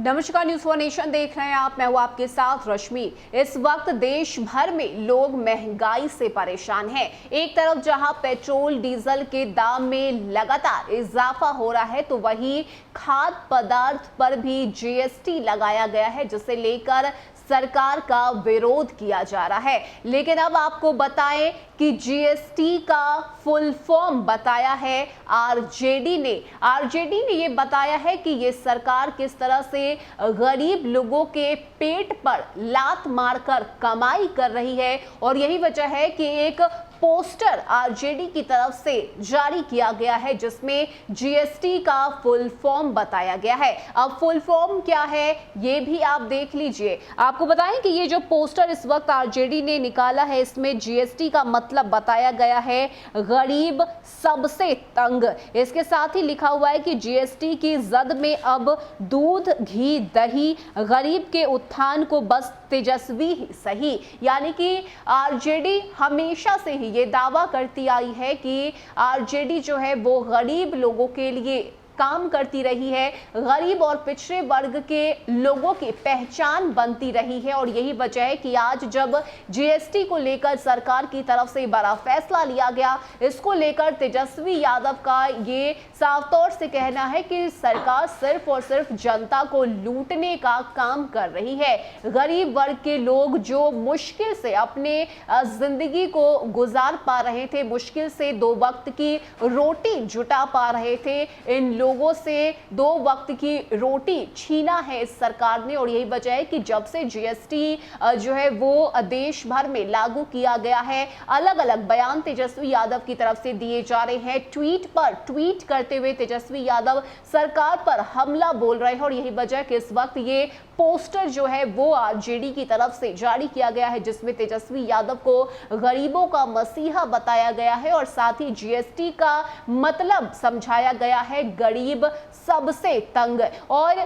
नमस्कार, news for nation देख रहे हैं आप। मैं हूं आपके साथ रश्मि। इस वक्त देश भर में लोग महंगाई से परेशान हैं। एक तरफ जहां पेट्रोल डीजल के दाम में लगातार इजाफा हो रहा है, तो वहीं खाद्य पदार्थ पर भी जीएसटी लगाया गया है, जिसे लेकर सरकार का विरोध किया जा रहा है। लेकिन अब आपको बताएं कि जीएसटी का फुल फॉर्म बताया है आरजेडी ने। आरजेडी ने ये बताया है कि ये सरकार किस तरह से गरीब लोगों के पेट पर लात मारकर कमाई कर रही है, और यही वजह है कि एक पोस्टर आरजेडी की तरफ से जारी किया गया है, जिसमें जीएसटी का फुल फॉर्म बताया गया है। अब फुल फॉर्म क्या है ये भी आप देख लीजिए। आपको बताएं कि ये जो पोस्टर इस वक्त आरजेडी ने निकाला है, इसमें जीएसटी का मतलब बताया गया है गरीब सबसे तंग। इसके साथ ही लिखा हुआ है कि जीएसटी की जद में अब दूध, घी, दही, गरीब के उत्थान को बस तेजस्वी ही सही। यानी कि आरजेडी हमेशा से ही ये दावा करती आई है कि आरजेडी जो है वो गरीब लोगों के लिए काम करती रही है, गरीब और पिछड़े वर्ग के लोगों की पहचान बनती रही है। और यही वजह है कि आज जब जीएसटी को लेकर सरकार की तरफ से बड़ा फैसला लिया गया, इसको लेकर तेजस्वी यादव का ये साफ तौर से कहना है कि सरकार सिर्फ और सिर्फ जनता को लूटने का काम कर रही है। गरीब वर्ग के लोग जो मुश्किल से अपने जिंदगी को गुजार पा रहे थे, मुश्किल से 2 वक्त की रोटी जुटा पा रहे थे, इन लोगों से 2 वक्त की रोटी छीना है इस सरकार ने। और यही वजह है कि जब से जीएसटी जो है वो देश भर में लागू किया गया है, अलग अलग बयान तेजस्वी यादव की तरफ से दिए जा रहे हैं। ट्वीट पर ट्वीट करते हुए तेजस्वी यादव सरकार पर हमला बोल रहे हैं। और यही वजह है कि इस वक्त ये पोस्टर जो है वो आरजेडी की तरफ से जारी किया गया है, जिसमें तेजस्वी यादव को गरीबों का मसीहा बताया गया है और साथ ही जीएसटी का मतलब समझाया गया है गरीब सबसे तंग। और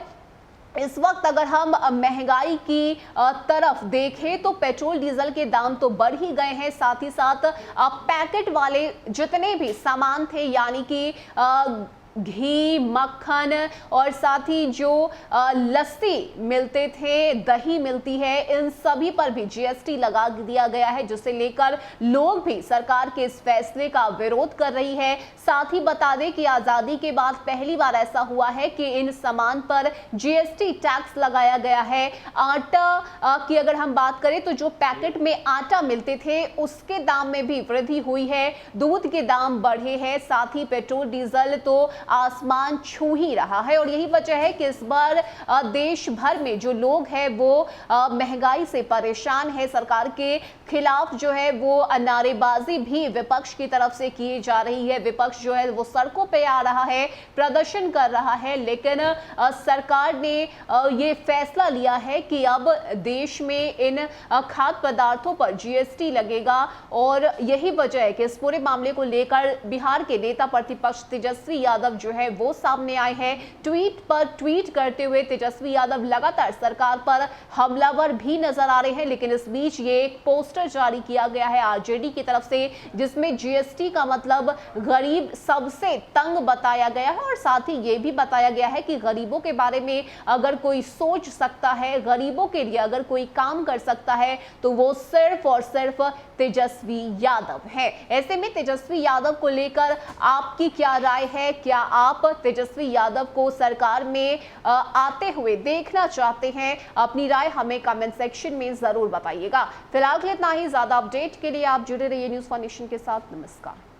इस वक्त अगर हम महंगाई की तरफ देखें तो पेट्रोल डीजल के दाम तो बढ़ ही गए हैं, साथ ही साथ पैकेट वाले जितने भी सामान थे, यानी कि घी, मक्खन और साथ ही जो लस्सी मिलते थे, दही मिलती है, इन सभी पर भी जीएसटी लगा दिया गया है, जिसे लेकर लोग भी सरकार के इस फैसले का विरोध कर रही है। साथ ही बता दें कि आजादी के बाद पहली बार ऐसा हुआ है कि इन सामान पर जीएसटी टैक्स लगाया गया है। आटा की अगर हम बात करें तो जो पैकेट में आटा मिलते थे उसके दाम में भी वृद्धि हुई है, दूध के दाम बढ़े हैं, साथ ही पेट्रोल डीजल तो आसमान छू ही रहा है। और यही वजह है कि इस बार देश भर में जो लोग हैं वो महंगाई से परेशान है। सरकार के खिलाफ जो है वो नारेबाजी भी विपक्ष की तरफ से की जा रही है। विपक्ष जो है वो सड़कों पे आ रहा है, प्रदर्शन कर रहा है, लेकिन सरकार ने ये फैसला लिया है कि अब देश में इन खाद्य पदार्थों पर जीएसटी लगेगा। और यही वजह है कि इस पूरे मामले को लेकर बिहार के नेता प्रतिपक्ष तेजस्वी यादव जो है वो सामने आए हैं। ट्वीट पर ट्वीट करते हुए तेजस्वी यादव लगातार सरकार पर हमलावर भी नजर आ रहे हैं। लेकिन इस बीच ये एक पोस्टर जारी किया गया है आरजेडी की तरफ से, जिसमें जीएसटी का मतलब गरीब सबसे तंग बताया गया है। और साथ ही ये भी बताया गया है कि गरीबों के बारे में अगर कोई सोच सकता है, गरीबों के लिए अगर कोई काम कर सकता है, तो वो सिर्फ और सिर्फ तेजस्वी यादव है। ऐसे में तेजस्वी यादव को लेकर आपकी क्या राय है? क्या आप तेजस्वी यादव को सरकार में आते हुए देखना चाहते हैं? अपनी राय हमें कमेंट सेक्शन में जरूर बताइएगा। फिलहाल इतना ही। ज्यादा अपडेट के लिए आप जुड़े रहिए न्यूज़ फॉर नेशन के साथ। नमस्कार।